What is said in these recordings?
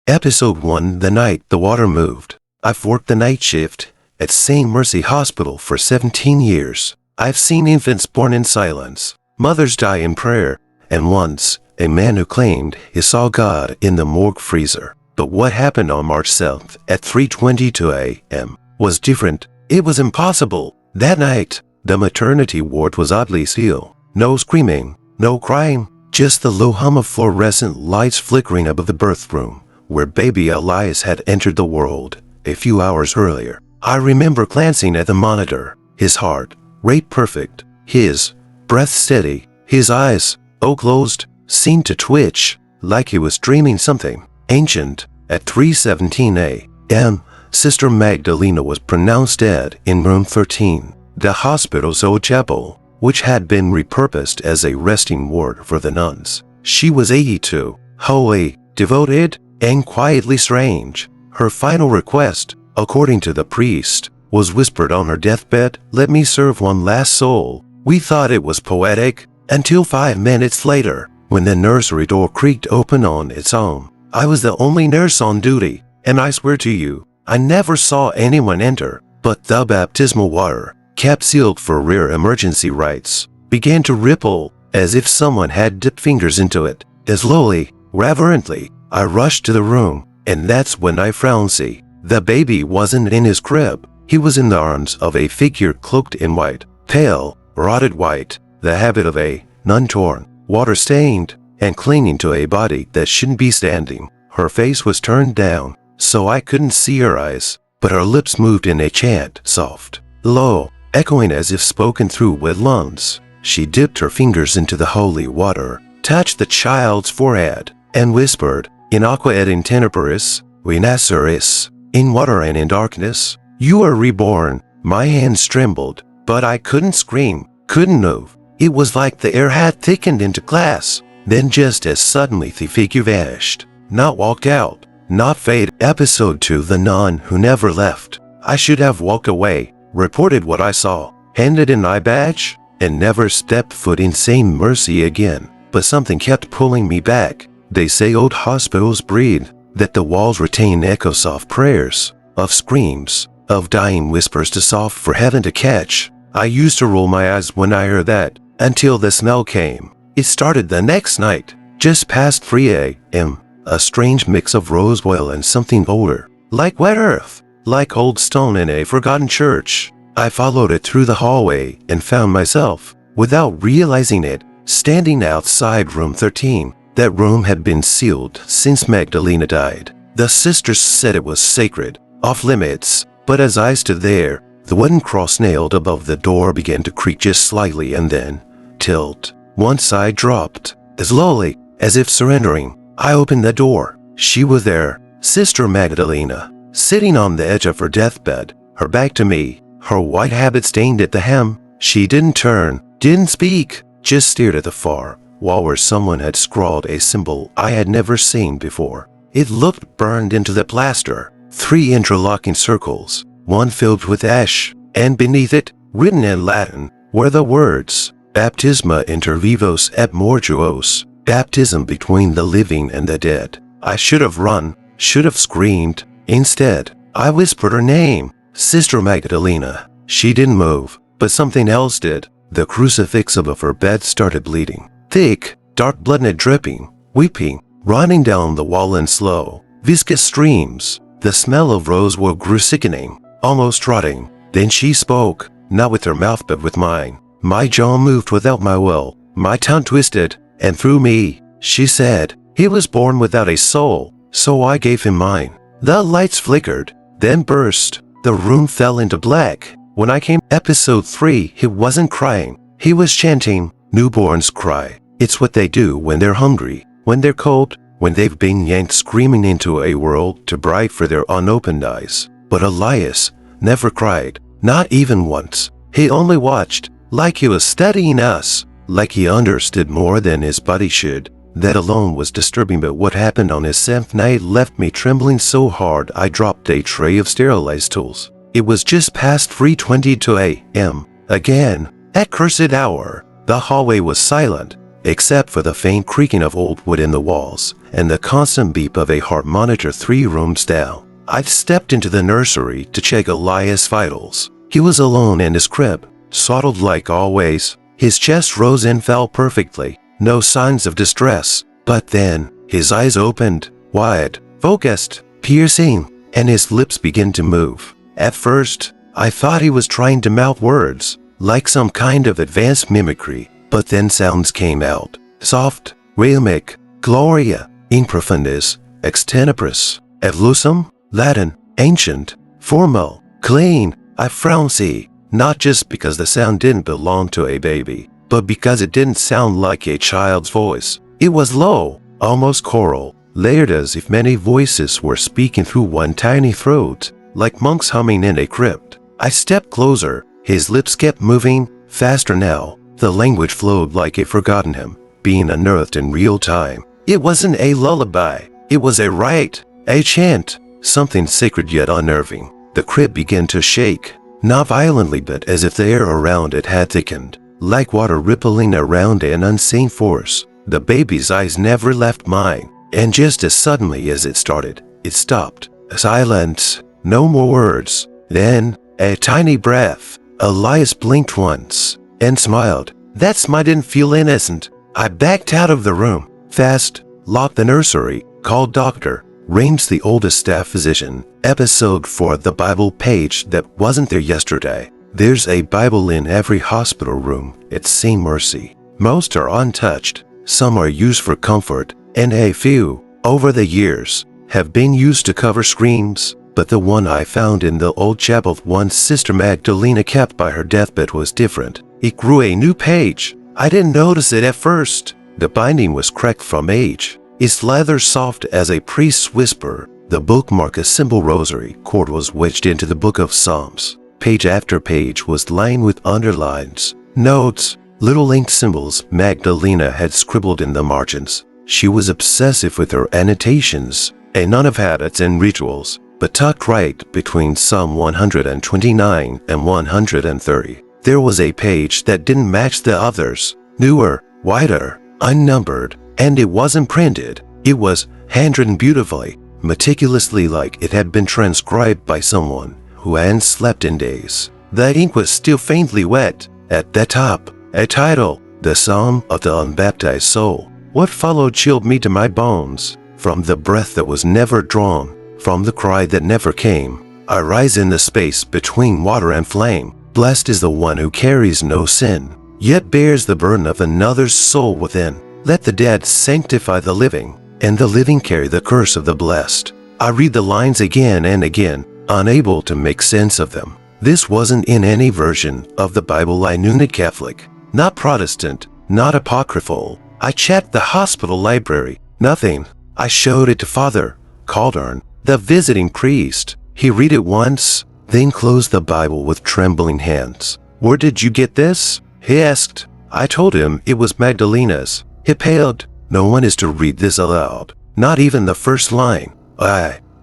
Episode 1: The Night the Water Moved. I've worked the night shift at St. Mercy Hospital for 17 years. I've seen infants born in silence, mothers die in prayer, and once, a man who claimed he saw God in the morgue freezer. But what happened on March 7th at 3:22 a.m. was different. It was impossible. That night, the maternity ward was oddly still. No screaming, no crying, just the low hum of fluorescent lights flickering above the birth room, where baby Elias had entered the world a few hours earlier. I remember glancing at the monitor, his heart rate perfect, his breath steady, his eyes, closed, seemed to twitch, like he was dreaming something ancient. At 3:17 a.m., Sister Magdalena was pronounced dead in room 13, the hospital's old chapel, which had been repurposed as a resting ward for the nuns. She was 82, holy, devoted, and quietly strange. Her final request, according to the priest, was whispered on her deathbed: "Let me serve one last soul." We thought it was poetic, until 5 minutes later, when the nursery door creaked open on its own. I was the only nurse on duty, and I swear to you, I never saw anyone enter, but the baptismal water, kept sealed for rare emergency rites, began to ripple, as if someone had dipped fingers into it. Slowly, reverently, I rushed to the room, and that's when I frowned. See, the baby wasn't in his crib. He was in the arms of a figure cloaked in white, pale, rotted white, the habit of a nun, torn, water-stained, and clinging to a body that shouldn't be standing. Her face was turned down, so I couldn't see her eyes, but her lips moved in a chant, soft, low, echoing as if spoken through wet lungs. She dipped her fingers into the holy water, touched the child's forehead, and whispered, "In aqua et in tenebris, renaceris," in water and in darkness, "you are reborn." My hands trembled, but I couldn't scream, couldn't move. It was like the air had thickened into glass. Then just as suddenly the figure vanished. Not walked out, not fade. Episode 2: The Nun Who Never Left. I should have walked away, reported what I saw, handed an eye badge, and never stepped foot in St. Mercy again. But something kept pulling me back. They say old hospitals breathe, that the walls retain echoes of prayers, of screams, of dying whispers too soft for heaven to catch. I used to roll my eyes when I heard that, until the smell came. It started the next night, just past 3 a.m., a strange mix of rose oil and something older, like wet earth, like old stone in a forgotten church. I followed it through the hallway and found myself, without realizing it, standing outside room 13. That room had been sealed since Magdalena died. The sisters said it was sacred, off limits, but as I stood there, the wooden cross nailed above the door began to creak just slightly and then tilt. One side dropped. Slowly, as if surrendering, I opened the door. She was there, Sister Magdalena, sitting on the edge of her deathbed, her back to me, her white habit stained at the hem. She didn't turn, didn't speak, just stared at the far wall where someone had scrawled a symbol I had never seen before. It looked burned into the plaster, 3 interlocking circles, one filled with ash, and beneath it, written in Latin, were the words, "Baptisma inter vivos et mortuos," baptism between the living and the dead. I should have run, should have screamed. Instead, I whispered her name, Sister Magdalena. She didn't move, but something else did. The crucifix above her bed started bleeding. Thick, dark blood and dripping, weeping, running down the wall in slow, viscous streams. The smell of rose oil grew sickening, almost rotting. Then she spoke, not with her mouth but with mine. My jaw moved without my will, my tongue twisted, and through me, she said, "He was born without a soul, so I gave him mine." The lights flickered, then burst. The room fell into black. When I came, episode 3, he wasn't crying. He was chanting. Newborns cry. It's what they do when they're hungry, when they're cold, when they've been yanked screaming into a world too bright for their unopened eyes. But Elias never cried, not even once. He only watched, like he was studying us, like he understood more than his body should. That alone was disturbing, but what happened on his 7th night left me trembling so hard I dropped a tray of sterilized tools. It was just past 3:22 a.m. Again, at cursed hour. The hallway was silent, except for the faint creaking of old wood in the walls and the constant beep of a heart monitor 3 rooms down. I stepped into the nursery to check Elias' vitals. He was alone in his crib, swaddled like always. His chest rose and fell perfectly, no signs of distress. But then, his eyes opened, wide, focused, piercing, and his lips began to move. At first, I thought he was trying to mouth words, like some kind of advanced mimicry, but then sounds came out. Soft, rhythmic, Gloria, in profundis, extenebris, evolutum, Latin, ancient, formal, clean. I frowned, not just because the sound didn't belong to a baby, but because it didn't sound like a child's voice. It was low, almost choral, layered as if many voices were speaking through one tiny throat, like monks humming in a crypt. I stepped closer. His lips kept moving, faster now. The language flowed like a forgotten hymn, being unearthed in real time. It wasn't a lullaby. It was a rite, a chant, something sacred yet unnerving. The crib began to shake, not violently but as if the air around it had thickened, like water rippling around an unseen force. The baby's eyes never left mine, and just as suddenly as it started, it stopped. Silence, no more words. Then, a tiny breath. Elias blinked once, and smiled. That smile didn't feel innocent. I backed out of the room, fast, locked the nursery, called Dr. Raines, the oldest staff physician. Episode 4 of the Bible page that wasn't there yesterday. There's a Bible in every hospital room at St. Mercy. Most are untouched. Some are used for comfort, and a few, over the years, have been used to cover screams. But the one I found in the old chapel once Sister Magdalena kept by her deathbed was different. It grew a new page. I didn't notice it at first. The binding was cracked from age. Its leather soft as a priest's whisper. The bookmark, a simple rosary cord, was wedged into the book of Psalms. Page after page was lined with underlines, notes, little inked symbols Magdalena had scribbled in the margins. She was obsessive with her annotations, a nun of habits and rituals, but tucked right between Psalm 129 and 130. There was a page that didn't match the others, newer, wider, unnumbered, and it wasn't printed. It was handwritten beautifully, meticulously, like it had been transcribed by someone who hadn't slept in days. The ink was still faintly wet. At the top, a title, The Psalm of the Unbaptized Soul. What followed chilled me to my bones. From the breath that was never drawn, from the cry that never came, I rise in the space between water and flame. Blessed is the one who carries no sin, yet bears the burden of another's soul within. Let the dead sanctify the living, and the living carry the curse of the blessed. I read the lines again and again, unable to make sense of them. This wasn't in any version of the Bible I knew. Not Catholic, not Protestant, not apocryphal. I checked the hospital library. Nothing. I showed it to Father Caldern, the visiting priest. He read it once, then closed the Bible with trembling hands. Where did you get this? He asked. I told him it was Magdalena's. He paled. No one is to read this aloud, not even the first line.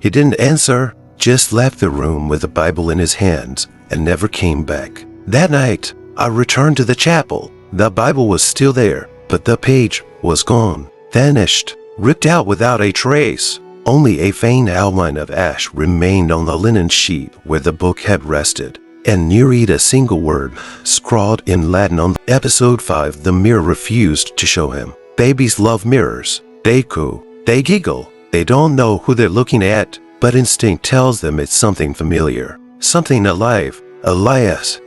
He didn't answer, just left the room with the Bible in his hands and never came back. That night, I returned to the chapel. The Bible was still there, but the page was gone, vanished, ripped out without a trace. Only a faint outline of ash remained on the linen sheet where the book had rested, and near it a single word, scrawled in Latin on Episode 5. The mirror refused to show him. Babies love mirrors. They coo, they giggle. They don't know who they're looking at, but instinct tells them it's something familiar, something alive. Elias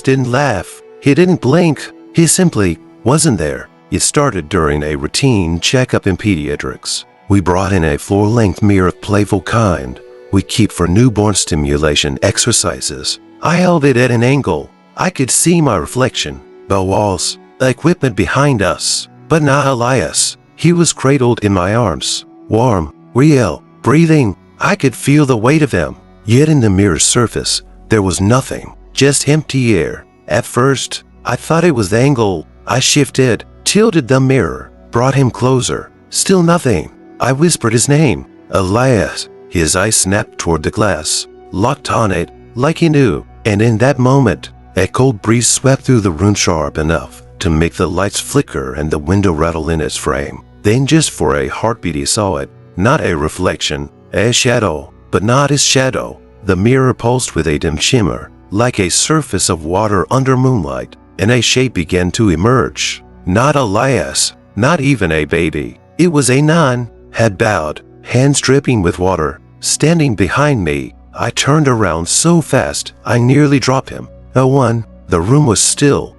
didn't laugh. He didn't blink. He simply wasn't there. It started during a routine checkup in pediatrics. We brought in a floor-length mirror of playful kind we keep for newborn stimulation exercises. I held it at an angle. I could see my reflection, the walls, the equipment behind us, but not Elias. He was cradled in my arms, warm, real, breathing. I could feel the weight of him. Yet in the mirror's surface, there was nothing, just empty air. At first, I thought it was the angle. I shifted, tilted the mirror, brought him closer. Still nothing. I whispered his name, Elias. His eyes snapped toward the glass, locked on it, like he knew. And in that moment, a cold breeze swept through the room, sharp enough to make the lights flicker and the window rattle in its frame. Then just for a heartbeat he saw it, not a reflection, a shadow, but not his shadow. The mirror pulsed with a dim shimmer, like a surface of water under moonlight, and a shape began to emerge. Not Elias, not even a baby. It was a nun, head bowed, hands dripping with water, standing behind me. I turned around so fast I nearly dropped him. The room was still,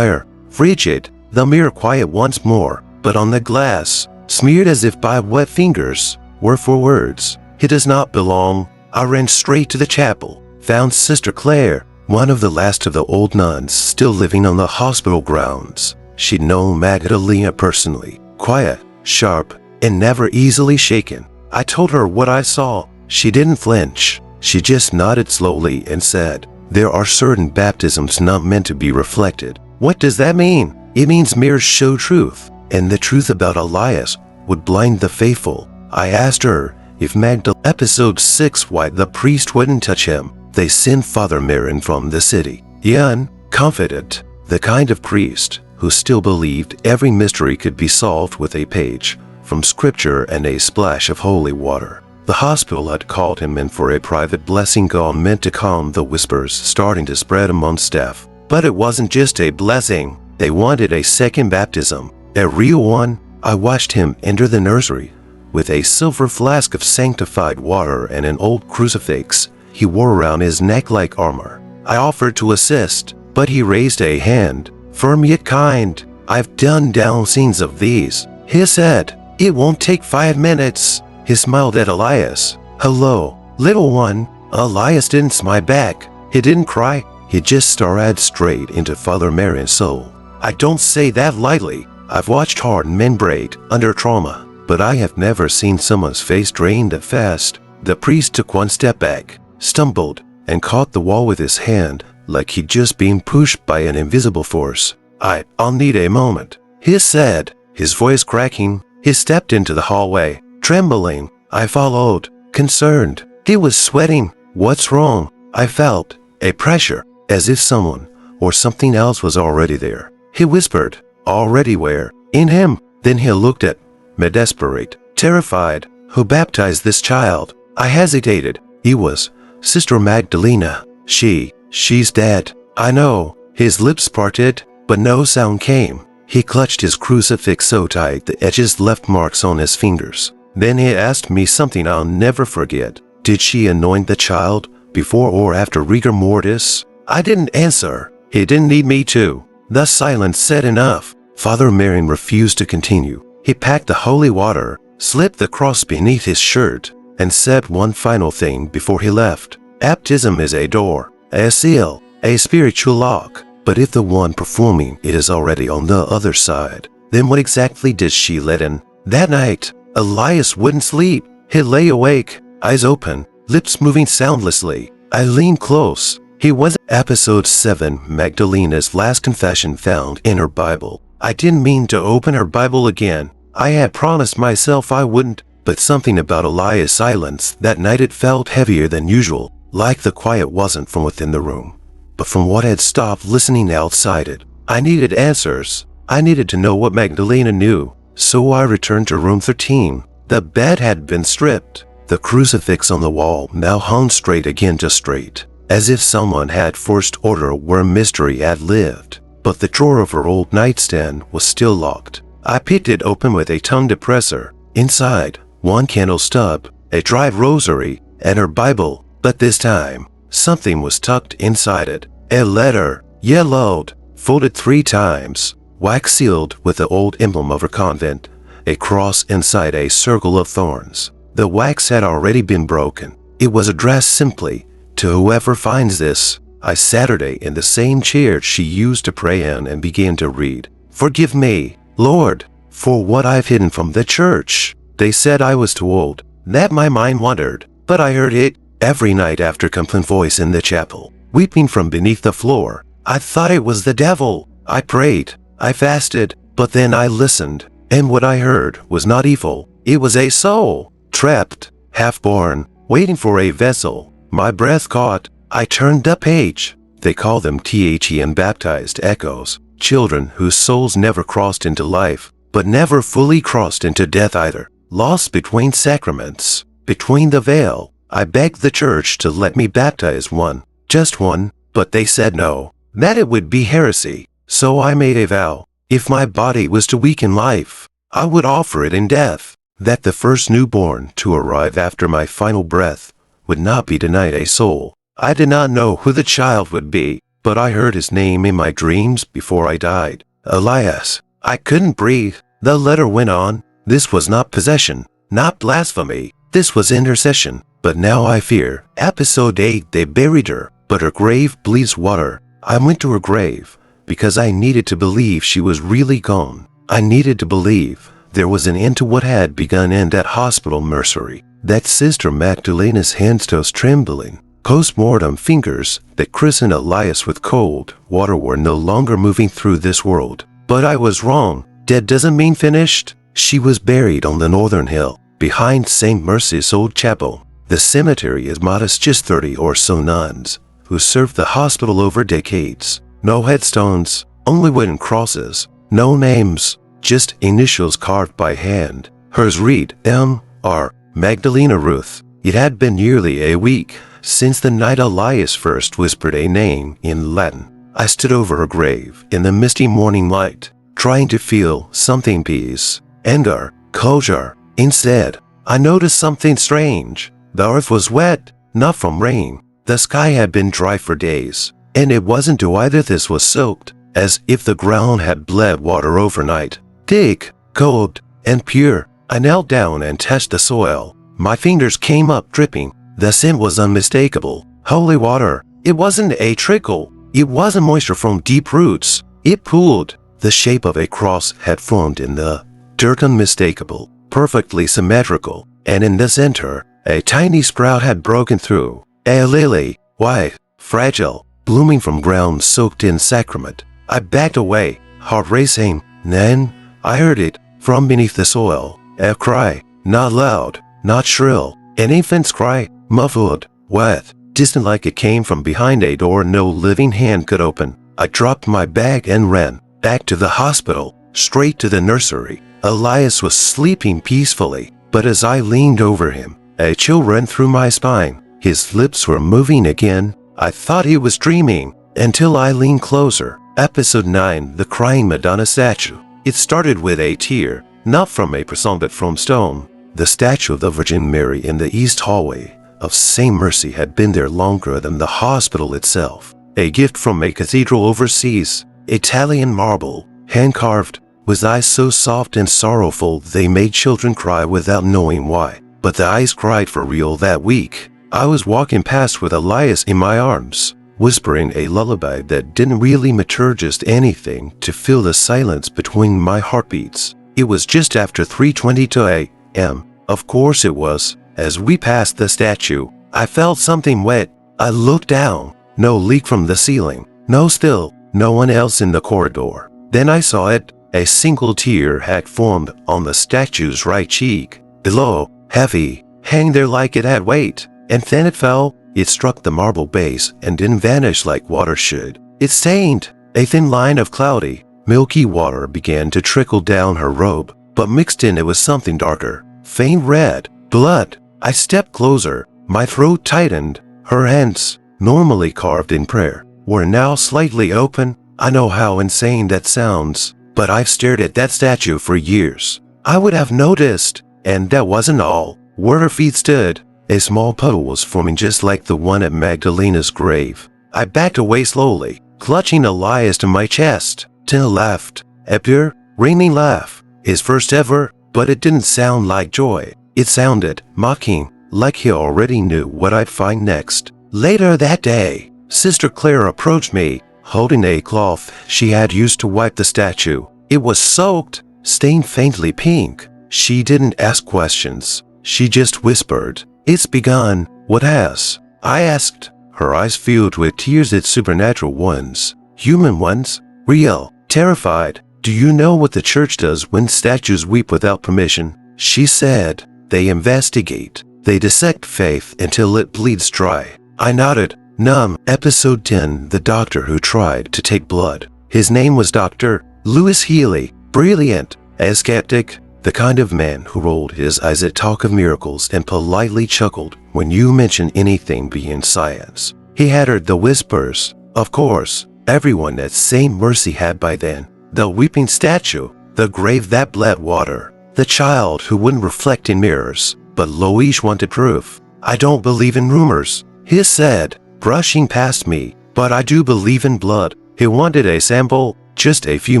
frigid, the mirror quiet once more, but on the glass, smeared as if by wet fingers, were 4 words. He does not belong. I ran straight to the chapel, found Sister Claire, one of the last of the old nuns still living on the hospital grounds. She'd known Magdalena personally, quiet, sharp, and never easily shaken. I told her what I saw. She didn't flinch. She just nodded slowly and said, "There are certain baptisms not meant to be reflected." What does that mean? It means mirrors show truth, and the truth about Elias would blind the faithful. I asked her if Episode 6 why the priest wouldn't touch him. They sent Father Marin from the city. Young, confident, the kind of priest who still believed every mystery could be solved with a page from scripture and a splash of holy water. The hospital had called him in for a private blessing all meant to calm the whispers starting to spread among staff. But it wasn't just a blessing. They wanted a second baptism, a real one. I watched him enter the nursery with a silver flask of sanctified water and an old crucifix he wore around his neck like armor. I offered to assist, but he raised a hand, firm yet kind. "I've done down scenes of these," he said. "It won't take 5 minutes." He smiled at Elias. "Hello, little one." Elias didn't smile back. He didn't cry. He just stared straight into Father Marin's soul. I don't say that lightly. I've watched hard men break under trauma, but I have never seen someone's face drain that fast. The priest took 1 step back, stumbled, and caught the wall with his hand like he'd just been pushed by an invisible force. I'll need a moment," he said, his voice cracking. He stepped into the hallway, trembling. I followed, concerned. He was sweating. "What's wrong?" I felt a pressure, as if someone or something else was already there. He whispered, "Already where?" "In him." Then he looked at me, desperate, terrified. "Who baptized this child?" I hesitated. "It was Sister Magdalena. She's dead." "I know." His lips parted, but no sound came. He clutched his crucifix so tight the edges left marks on his fingers. Then he asked me something I'll never forget. Did she anoint the child before or after rigor mortis? I didn't answer. He didn't need me to. The silence said enough. Father Marin refused to continue. He packed the holy water, slipped the cross beneath his shirt, and said one final thing before he left. Baptism is a door, a seal, a spiritual lock. But if the one performing it is already on the other side, then what exactly did she let in? That night, Elias wouldn't sleep. He lay awake, eyes open, lips moving soundlessly. I leaned close. He was Episode 7, Magdalena's last confession found in her Bible. I didn't mean to open her Bible again. I had promised myself I wouldn't, but something about Elias' silence that night, it felt heavier than usual, like the quiet wasn't from within the room, but from what had stopped listening outside it. I needed answers. I needed to know what Magdalena knew. So I returned to room 13. The bed had been stripped. The crucifix on the wall now hung straight again, just straight, as if someone had forced order where mystery had lived. But the drawer of her old nightstand was still locked. I picked it open with a tongue depressor. Inside, 1 candle stub, a dried rosary, and her Bible. But this time, something was tucked inside it. A letter, yellowed, folded 3 times, wax sealed with the old emblem of her convent, a cross inside a circle of thorns. The wax had already been broken. It was addressed simply, "To whoever finds this." I sat Saturday in the same chair she used to pray in and began to read. "Forgive me, Lord, for what I've hidden from the church." They said I was too old, that my mind wandered, but I heard it every night after complete voice in the chapel, weeping from beneath the floor. I thought it was the devil. I prayed, I fasted, but then I listened, and what I heard was not evil. It was a soul, trapped, half-born, waiting for a vessel. My breath caught. I turned the page. They call them THE baptized echoes. Children whose souls never crossed into life, but never fully crossed into death either. Lost between sacraments, between the veil. I begged the church to let me baptize one, just one, but they said no, that it would be heresy. So I made a vow, if my body was to weaken life, I would offer it in death, that the first newborn to arrive after my final breath would not be denied a soul. I did not know who the child would be, but I heard his name in my dreams before I died. Elias. I couldn't breathe. The letter went on. This was not possession, not blasphemy. This was intercession. But now I fear. Episode 8. They buried her, but her grave bleeds water. I went to her grave because I needed to believe she was really gone. I needed to believe there was an end to what had begun in that hospital nursery. That Sister Magdalena's hands toes trembling, post-mortem fingers that christened Elias with cold water were no longer moving through this world. But I was wrong. Dead doesn't mean finished. She was buried on the northern hill, behind St. Mercy's old chapel. The cemetery is modest, just 30 or so nuns, who served the hospital over decades. No headstones, only wooden crosses. No names, just initials carved by hand. Hers read M.R. Magdalena Ruth. It had been nearly a week since the night Elias first whispered a name in Latin. I stood over her grave in the misty morning light, trying to feel something peace and closure. Instead, I noticed something strange. The earth was wet, not from rain. The sky had been dry for days, and it wasn't to either. This was soaked, as if the ground had bled water overnight. Thick, cold, and pure. I knelt down and touched the soil. My fingers came up dripping. The scent was unmistakable. Holy water. It wasn't a trickle. It wasn't moisture from deep roots. It pooled. The shape of a cross had formed in the dirt, unmistakable, perfectly symmetrical, and in the center, a tiny sprout had broken through. A lily, white, fragile, blooming from ground soaked in sacrament. I backed away, heart racing. Then I heard it from beneath the soil. A cry, not loud, not shrill. An infant's cry, muffled, wet, distant, like it came from behind a door no living hand could open. I dropped my bag and ran back to the hospital, straight to the nursery. Elias was sleeping peacefully, but as I leaned over him, a chill ran through my spine. His lips were moving again. I thought he was dreaming, until I leaned closer. Episode 9. The Crying Madonna Statue. It started with a tear, not from a person but from stone. The statue of the Virgin Mary in the east hallway of St. Mercy had been there longer than the hospital itself. A gift from a cathedral overseas, Italian marble, hand-carved, with eyes so soft and sorrowful they made children cry without knowing why. But the eyes cried for real that week. I was walking past with Elias in my arms, whispering a lullaby that didn't really matter, just anything to fill the silence between my heartbeats. It was just after 3:22 a.m. Of course it was. As we passed the statue, I felt something wet. I looked down. No leak from the ceiling. No still. No one else in the corridor. Then I saw it. A single tear had formed on the statue's right cheek. Below, heavy, hang there like it had weight. And then it fell. It struck the marble base and didn't vanish like water should. It stained. A thin line of cloudy, milky water began to trickle down her robe, but mixed in it was something darker. Faint red. Blood. I stepped closer. My throat tightened. Her hands, normally carved in prayer, were now slightly open. I know how insane that sounds, but I've stared at that statue for years. I would have noticed, and that wasn't all. Where her feet stood, a small puddle was forming just like the one at Magdalena's grave. I backed away slowly, clutching Elias to my chest. Till laughed. A pure, ringing laugh. His first ever, but it didn't sound like joy. It sounded mocking, like he already knew what I'd find next. Later that day, Sister Claire approached me, holding a cloth she had used to wipe the statue. It was soaked, stained faintly pink. She didn't ask questions. She just whispered, "It's begun." "What has?" I asked, her eyes filled with tears, its supernatural ones. Human ones? Real. Terrified. "Do you know what the church does when statues weep without permission?" She said, "They investigate. They dissect faith until it bleeds dry." I nodded, numb. Episode 10. The doctor who tried to take blood. His name was Dr. Louis Healy. Brilliant, a skeptic, the kind of man who rolled his eyes at talk of miracles and politely chuckled when you mentioned anything beyond science. He had heard the whispers. Of course, everyone at St. Mercy had by then. The weeping statue, the grave that bled water, the child who wouldn't reflect in mirrors. But Louis wanted proof. I don't believe in rumors, he said, brushing past me, but I do believe in blood. He wanted a sample, just a few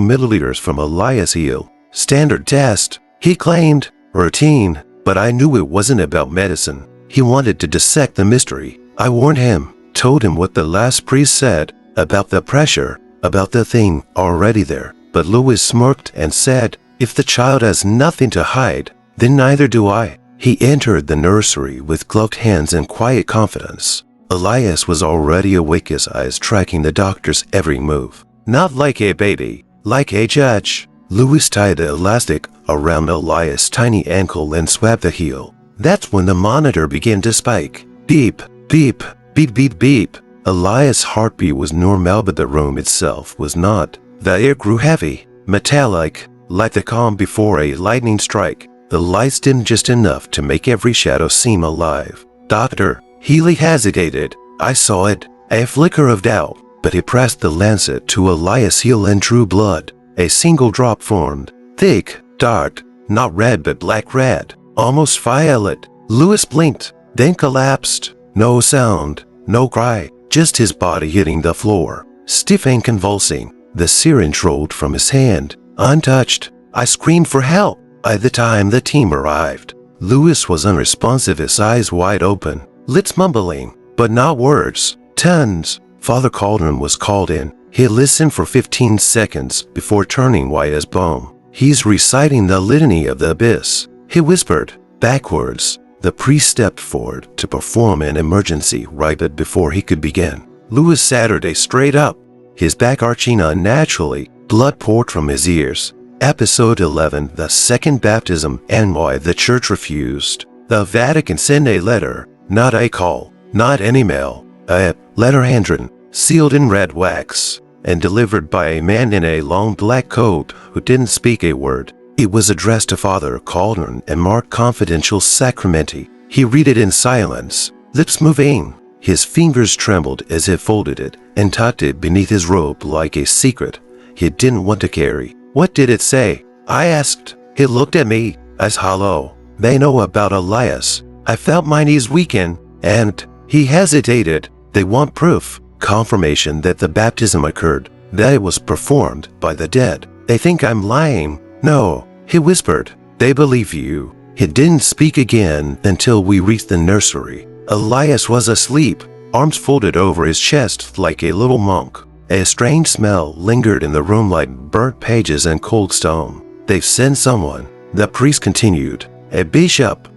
milliliters from Elias' heel. Standard test, he claimed, routine, but I knew it wasn't about medicine. He wanted to dissect the mystery. I warned him, told him what the last priest said, about the pressure, about the thing already there. But Louis smirked and said, if the child has nothing to hide, then neither do I. He entered the nursery with gloved hands and quiet confidence. Elias was already awake, his eyes tracking the doctor's every move. Not like a baby, like a judge. Louis tied the elastic around Elias' tiny ankle and swabbed the heel. That's when the monitor began to spike. Beep, beep, beep, beep, beep. Elias' heartbeat was normal, but the room itself was not. The air grew heavy, metallic, like the calm before a lightning strike. The lights dimmed just enough to make every shadow seem alive. Dr. Healy hesitated. I saw it, a flicker of doubt, but he pressed the lancet to Elias' heel and drew blood. A single drop formed, thick, dark, not red but black-red, almost violet. Louis blinked, then collapsed. No sound, no cry, just his body hitting the floor, stiff and convulsing. The syringe rolled from his hand, untouched. I screamed for help. By the time the team arrived, Louis was unresponsive, his eyes wide open, lips mumbling, but not words. Tons. Father Cauldron was called in. He listened for 15 seconds before turning white as bone. He's reciting the litany of the abyss, he whispered. Backwards, the priest stepped forward to perform an emergency rite before he could begin. Louis Saturday straight up, his back arching unnaturally, blood poured from his ears. Episode 11, the second baptism and why the church refused. The Vatican sent a letter, not a call, not an email, a letter handwritten, sealed in red wax, and delivered by a man in a long black coat who didn't speak a word. It was addressed to Father Cauldron and marked confidential sacramenti. He read it in silence, lips moving. His fingers trembled as he folded it and tucked it beneath his robe like a secret he didn't want to carry. What did it say? I asked. He looked at me, eyes hollow. They know about Elias. I felt my knees weaken, and he hesitated. They want proof, confirmation that the baptism occurred, that it was performed by the dead. They think I'm lying. No, he whispered. They believe you. He didn't speak again until we reached the nursery. Elias was asleep, arms folded over his chest like a little monk. A strange smell lingered in the room like burnt pages and cold stone. They've sent someone, the priest continued. A bishop.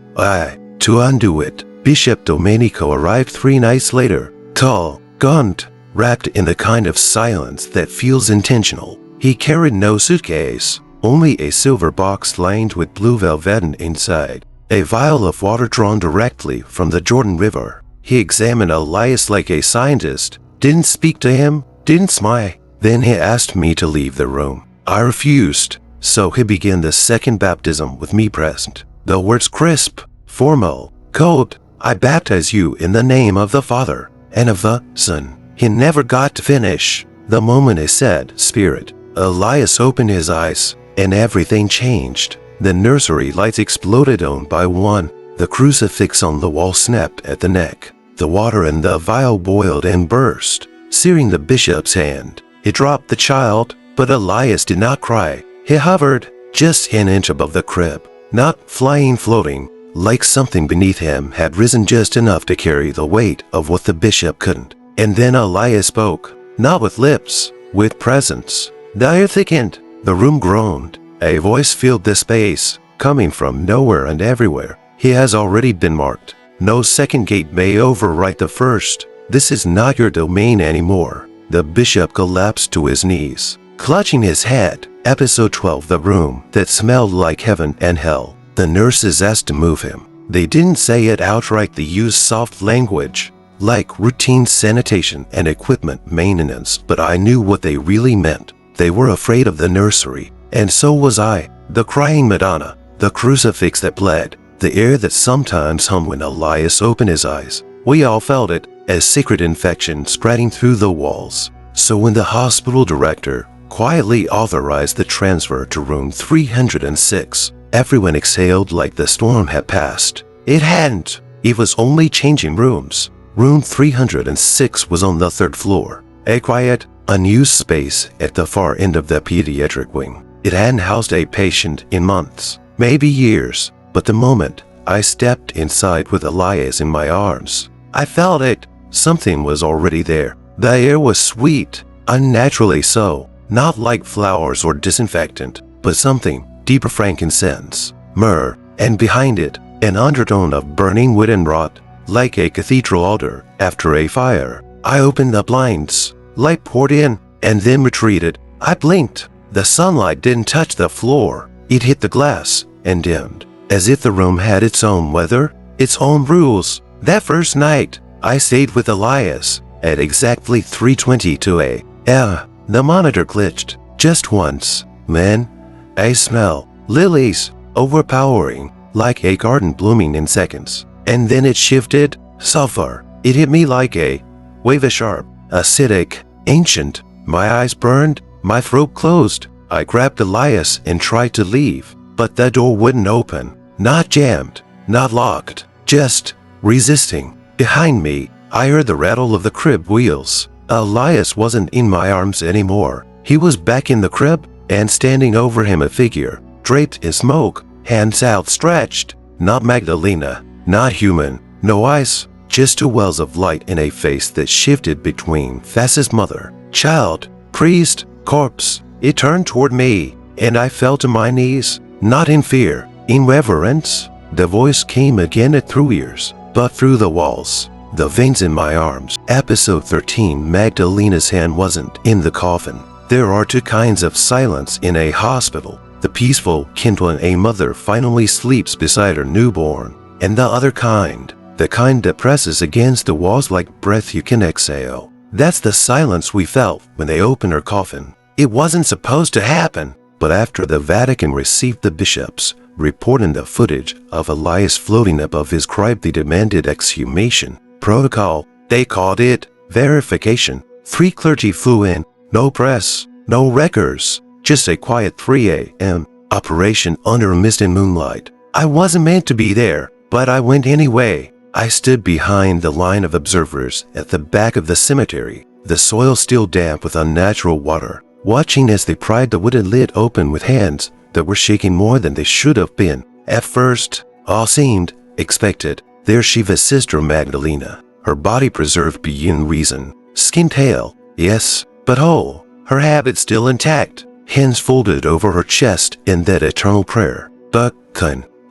To undo it. Bishop Domenico arrived 3 nights later, tall, gaunt, wrapped in the kind of silence that feels intentional. He carried no suitcase, only a silver box lined with blue velvet inside, a vial of water drawn directly from the Jordan River. He examined Elias like a scientist, didn't speak to him, didn't smile. Then he asked me to leave the room. I refused, so he began the second baptism with me present. The words crisp, formal, cold. I baptize you in the name of the Father and of the Son. He never got to finish. The moment he said, Spirit, Elias opened his eyes, and everything changed. The nursery lights exploded one by one. The crucifix on the wall snapped at the neck. The water in the vial boiled and burst, searing the bishop's hand. He dropped the child, but Elias did not cry. He hovered just an inch above the crib, not flying, floating, like something beneath him had risen just enough to carry the weight of what the bishop couldn't. And then Elias spoke, not with lips, with presence. The air thickened, the room groaned. A voice filled the space, coming from nowhere and everywhere. He has already been marked. No second gate may overwrite the first. This is not your domain anymore. The bishop collapsed to his knees, clutching his head. Episode 12, the room that smelled like heaven and hell. The nurses asked to move him. They didn't say it outright. They used soft language, like routine sanitation and equipment maintenance, but I knew what they really meant. They were afraid of the nursery, and so was I. The crying Madonna, the crucifix that bled, the air that sometimes hummed when Elias opened his eyes. We all felt it, as secret infection spreading through the walls. So when the hospital director quietly authorized the transfer to room 306, everyone exhaled like the storm had passed. It hadn't. It was only changing rooms. Room 306 was on the 3rd floor, a quiet, unused space at the far end of the pediatric wing. It hadn't housed a patient in months, maybe years, but the moment I stepped inside with Elias in my arms, I felt it. Something was already there. The air was sweet, unnaturally so, not like flowers or disinfectant, but something deeper, frankincense, myrrh, and behind it, an undertone of burning wood and rot, like a cathedral altar after a fire. I opened the blinds. Light poured in, and then retreated. I blinked. The sunlight didn't touch the floor. It hit the glass and dimmed, as if the room had its own weather, its own rules. That first night, I stayed with Elias at exactly 3:22 a.m. The monitor glitched just once. Then, a smell, lilies, overpowering, like a garden blooming in seconds. And then it shifted, sulfur. It hit me like a wave, a sharp, acidic, ancient. My eyes burned, my throat closed. I grabbed Elias and tried to leave, but the door wouldn't open. Not jammed, not locked, just resisting. Behind me, I heard the rattle of the crib wheels. Elias wasn't in my arms anymore. He was back in the crib, and standing over him a figure, draped in smoke, hands outstretched. Not Magdalena, not human, no eyes, just two wells of light in a face that shifted between fascist mother, child, priest, corpse. It turned toward me, and I fell to my knees, not in fear, in reverence. The voice came again at through ears, but through the walls, the veins in my arms. Episode 13. Magdalena's hand wasn't in the coffin. There are two kinds of silence in a hospital. The peaceful kind when a mother finally sleeps beside her newborn, and the other kind, the kind that presses against the walls like breath you can exhale. That's the silence we felt when they opened her coffin. It wasn't supposed to happen, but after the Vatican received the bishops reporting the footage of Elias floating above his grave, they demanded exhumation protocol. They called it verification. 3 clergy flew in, no press, no records, just a quiet 3 a.m. operation under mist and moonlight. I wasn't meant to be there, but I went anyway. I stood behind the line of observers at the back of the cemetery, the soil still damp with unnatural water, watching as they pried the wooden lid open with hands that were shaking more than they should have been. At first, all seemed expected. There's Shiva's sister Magdalena, her body preserved beyond reason, skin pale, yes, but whole, her habit still intact, hands folded over her chest in that eternal prayer. But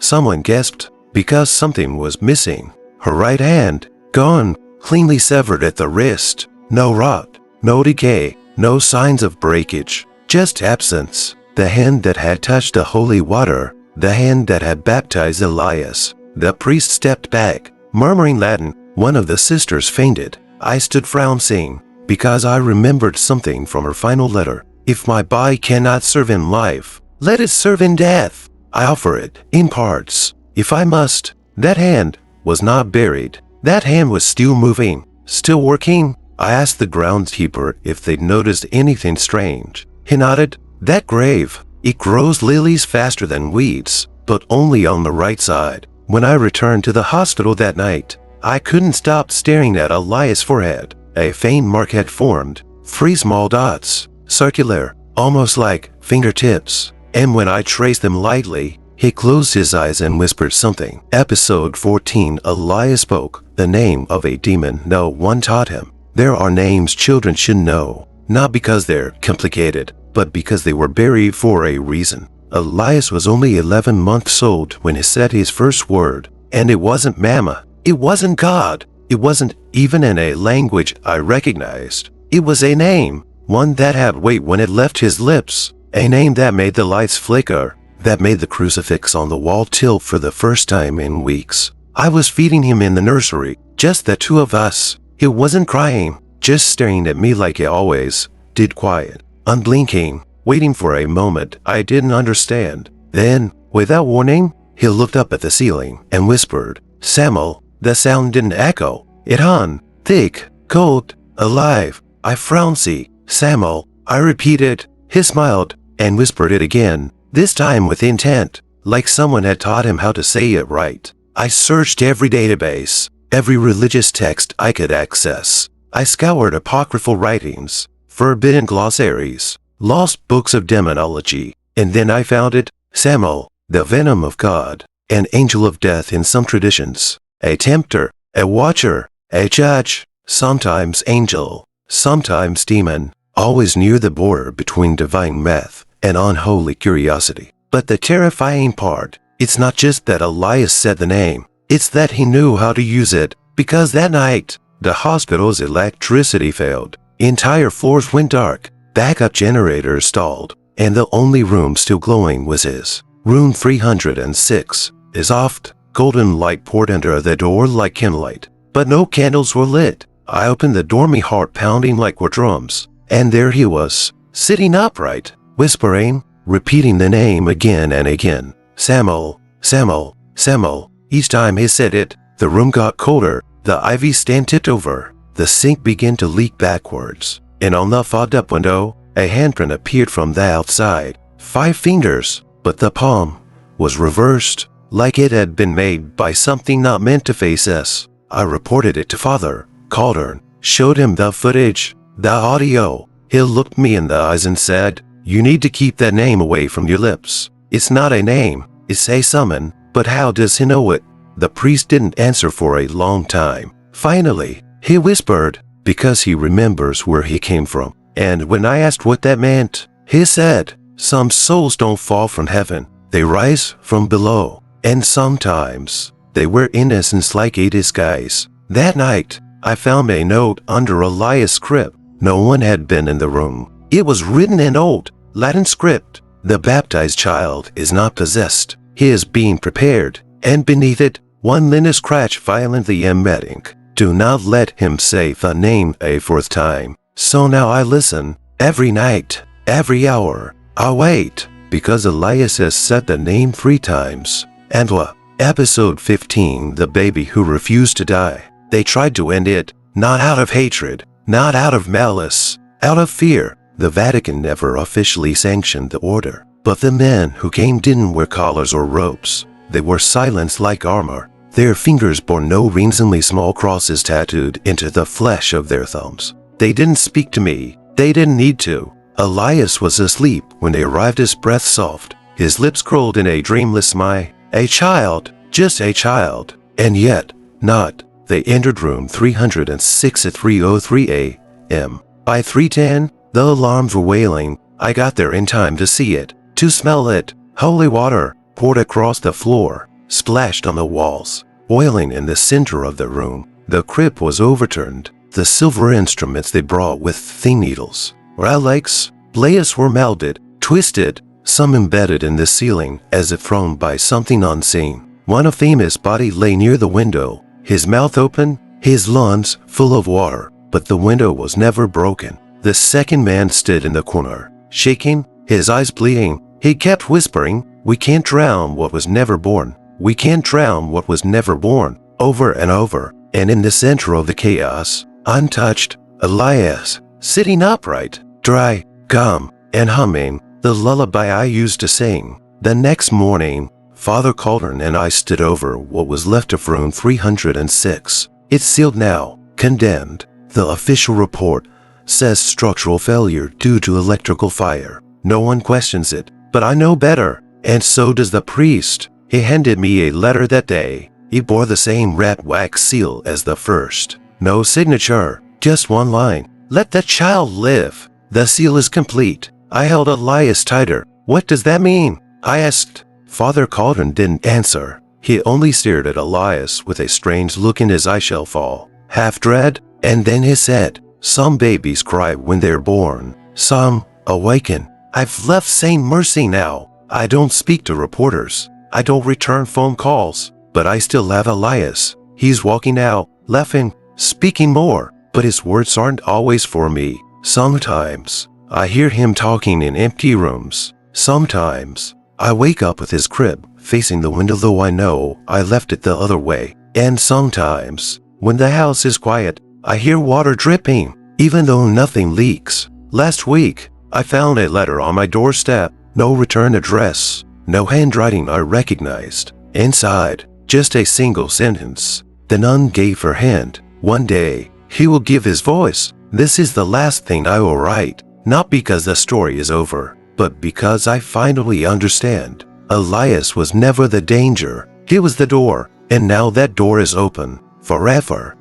someone gasped, because something was missing. Her right hand, gone, cleanly severed at the wrist. No rot, no decay, no signs of breakage, just absence. The hand that had touched the holy water, the hand that had baptized Elias. The priest stepped back, murmuring Latin. One of the sisters fainted. I stood frowning, because I remembered something from her final letter. If my body cannot serve in life, let it serve in death. I offer it, in parts, if I must. That hand was not buried. That hand was still moving, still working. I asked the groundskeeper if they'd noticed anything strange. He nodded. That grave, it grows lilies faster than weeds, but only on the right side. When I returned to the hospital that night, I couldn't stop staring at Elias' forehead. A faint mark had formed, 3 small dots, circular, almost like fingertips. And when I traced them lightly, he closed his eyes and whispered something. Episode 14. Elias spoke the name of a demon no one taught him. There are names children should know, not because they're complicated, but because they were buried for a reason. Elias was only 11 months old when he said his first word, and it wasn't Mama. It wasn't God. It wasn't even in a language I recognized. It was a name, one that had weight when it left his lips, a name that made the lights flicker, that made the crucifix on the wall tilt for the first time in weeks. I was feeding him in the nursery, just the 2 of us. He wasn't crying, just staring at me like he always did, quiet. unblinking, waiting for a moment I didn't understand. Then, without warning, he looked up at the ceiling and whispered, "Samuel." The sound didn't echo. It hung, thick, cold, alive. I frowned. "See, Samuel," I repeated. He smiled and whispered it again, this time with intent, like someone had taught him how to say it right. I searched every database, every religious text I could access. I scoured apocryphal writings, forbidden glossaries, lost books of demonology, and then I found it, Samuel, the venom of God, an angel of death in some traditions, a tempter, a watcher, a judge, sometimes angel, sometimes demon, always near the border between divine wrath and unholy curiosity. But the terrifying part, it's not just that Elias said the name, it's that he knew how to use it, because that night, the hospital's electricity failed, entire floors went dark, backup generators stalled, and the only room still glowing was his. Room 306. His soft, golden light poured under the door like candlelight, but no candles were lit. I opened the door, my heart pounding like were drums, and there he was, sitting upright, whispering, repeating the name again and again. Samuel, Samuel, Samuel. Each time he said it, the room got colder, the ivy stand tipped over, the sink began to leak backwards, and on the fogged-up window, a handprint appeared from the outside. 5 fingers, but the palm was reversed, like it had been made by something not meant to face us. I reported it to Father Caldern, showed him the footage, the audio. He looked me in the eyes and said, "You need to keep that name away from your lips. It's not a name, it's a summon." But how does he know it? The priest didn't answer for a long time. Finally, he whispered, because he remembers where he came from. And when I asked what that meant, he said, "Some souls don't fall from heaven. They rise from below. And sometimes, they wear innocence like a disguise." That night, I found a note under Elias' crib. No one had been in the room. It was written in old Latin script. "The baptized child is not possessed. He is being prepared." And beneath it, one linen scratch violently in red ink. "Do not let him say the name a 4th time." So now I listen. Every night, every hour. I wait, because Elias has said the name 3 times. And Episode 15, the baby who refused to die. They tried to end it, not out of hatred, not out of malice, out of fear. The Vatican never officially sanctioned the order, but the men who came didn't wear collars or ropes. They wore silence like armor. Their fingers bore no reasonably small crosses tattooed into the flesh of their thumbs. They didn't speak to me. They didn't need to. Elias was asleep when they arrived, his breath soft, his lips curled in a dreamless smile. A child, just a child, and yet not. They entered room 306 at 3:03 a.m. By 3:10, the alarms were wailing. I got there in time to see it, to smell it. Holy water poured across the floor, splashed on the walls, boiling in the center of the room. The crib was overturned. The silver instruments they brought with thin needles, relics, blades were melted, twisted, some embedded in the ceiling as if thrown by something unseen. One famous body lay near the window, his mouth open, his lungs full of water, but the window was never broken. The second man stood in the corner, shaking, his eyes bleeding. He kept whispering, "We can't drown what was never born. We can't drown what was never born," over and over. And in the center of the chaos, untouched, Elias, sitting upright, dry, calm, and humming the lullaby I used to sing. The next morning, Father Caldern and I stood over what was left of room 306. It's sealed now, condemned. The official report says structural failure due to electrical fire. No one questions it, but I know better, and so does the priest. He handed me a letter that day. It bore the same red wax seal as the first. No signature, just one line. "Let the child live." The seal is complete. I held Elias tighter. "What does that mean?" I asked. Father Caldern didn't answer. He only stared at Elias with a strange look in his eye shall fall, half dread, and then he said, "Some babies cry when they're born. Some awaken. I've left St. Mercy now. I don't speak to reporters. I don't return phone calls, but I still have Elias. He's walking out, laughing, speaking more, but his words aren't always for me. Sometimes I hear him talking in empty rooms. Sometimes I wake up with his crib facing the window, though I know I left it the other way. And sometimes, when the house is quiet, I hear water dripping, even though nothing leaks. Last week, I found a letter on my doorstep. No return address, no handwriting I recognized. Inside, just a single sentence. The nun gave her hand. One day, he will give his voice. This is the last thing I will write, not because the story is over, but because I finally understand. Elias was never the danger. He was the door, and now that door is open forever.